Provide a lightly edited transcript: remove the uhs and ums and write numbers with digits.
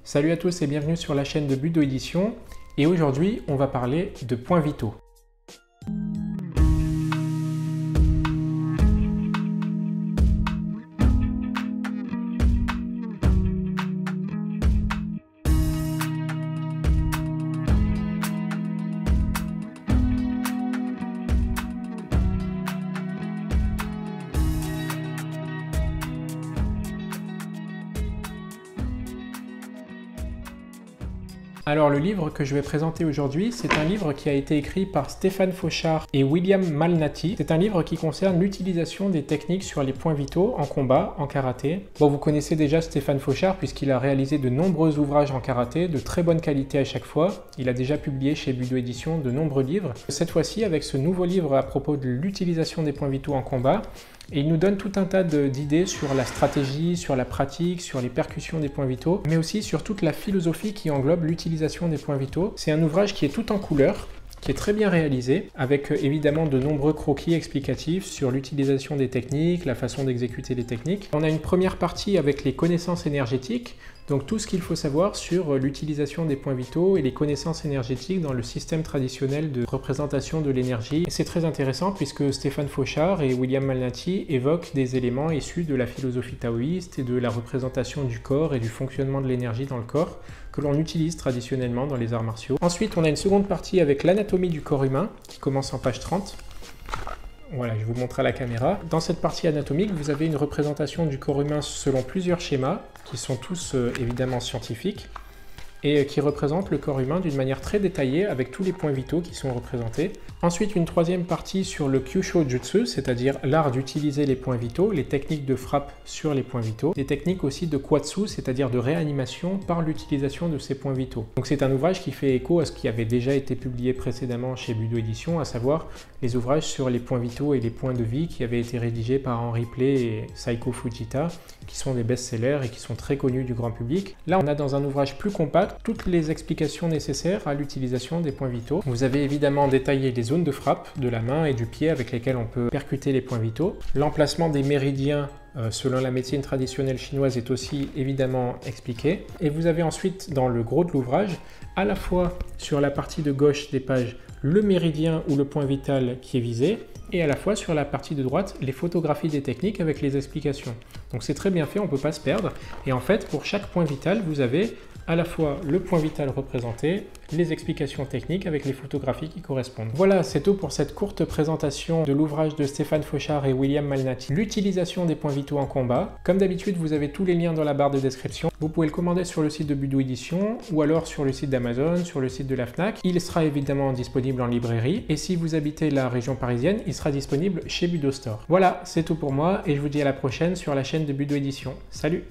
Salut à tous et bienvenue sur la chaîne de Budo Édition. Et aujourd'hui, on va parler de points vitaux. Alors le livre que je vais présenter aujourd'hui, c'est un livre qui a été écrit par Stéphane Fauchard et William Malnati. C'est un livre qui concerne l'utilisation des techniques sur les points vitaux en combat, en karaté. Bon, vous connaissez déjà Stéphane Fauchard puisqu'il a réalisé de nombreux ouvrages en karaté, de très bonne qualité à chaque fois. Il a déjà publié chez Budo Édition de nombreux livres. Cette fois-ci, avec ce nouveau livre à propos de l'utilisation des points vitaux en combat, et il nous donne tout un tas d'idées sur la stratégie, sur la pratique, sur les percussions des points vitaux, mais aussi sur toute la philosophie qui englobe l'utilisation des points vitaux. C'est un ouvrage qui est tout en couleurs, qui est très bien réalisé, avec évidemment de nombreux croquis explicatifs sur l'utilisation des techniques, la façon d'exécuter les techniques. On a une première partie avec les connaissances énergétiques, donc tout ce qu'il faut savoir sur l'utilisation des points vitaux et les connaissances énergétiques dans le système traditionnel de représentation de l'énergie. C'est très intéressant puisque Stéphane Fauchard et William Malnati évoquent des éléments issus de la philosophie taoïste et de la représentation du corps et du fonctionnement de l'énergie dans le corps que l'on utilise traditionnellement dans les arts martiaux. Ensuite, on a une seconde partie avec l'anatomie du corps humain qui commence en page 30. Voilà, je vous montre à la caméra. Dans cette partie anatomique, vous avez une représentation du corps humain selon plusieurs schémas, qui sont tous évidemment scientifiques, et qui représentent le corps humain d'une manière très détaillée, avec tous les points vitaux qui sont représentés. Ensuite, une troisième partie sur le Kyusho Jutsu, c'est-à-dire l'art d'utiliser les points vitaux, les techniques de frappe sur les points vitaux, des techniques aussi de Kwatsu, c'est-à-dire de réanimation par l'utilisation de ces points vitaux. Donc c'est un ouvrage qui fait écho à ce qui avait déjà été publié précédemment chez Budo Édition, à savoir les ouvrages sur les points vitaux et les points de vie qui avaient été rédigés par Henri Play et Saiko Fujita, qui sont des best-sellers et qui sont très connus du grand public. Là, on a dans un ouvrage plus compact toutes les explications nécessaires à l'utilisation des points vitaux. Vous avez évidemment détaillé les zones de frappe de la main et du pied avec lesquelles on peut percuter les points vitaux. L'emplacement des méridiens selon la médecine traditionnelle chinoise est aussi évidemment expliqué. Et vous avez ensuite dans le gros de l'ouvrage, à la fois sur la partie de gauche des pages, le méridien ou le point vital qui est visé, et à la fois sur la partie de droite, les photographies des techniques avec les explications. Donc c'est très bien fait, on ne peut pas se perdre. Et en fait, pour chaque point vital, vous avez à la fois le point vital représenté, les explications techniques avec les photographies qui correspondent. Voilà, c'est tout pour cette courte présentation de l'ouvrage de Stéphane Fauchard et William Malnati, l'utilisation des points vitaux en combat. Comme d'habitude, vous avez tous les liens dans la barre de description. Vous pouvez le commander sur le site de Budo Édition ou alors sur le site d'Amazon, sur le site de la Fnac. Il sera évidemment disponible en librairie et si vous habitez la région parisienne, il sera disponible chez Budo Store. Voilà, c'est tout pour moi et je vous dis à la prochaine sur la chaîne de Budo Édition. Salut!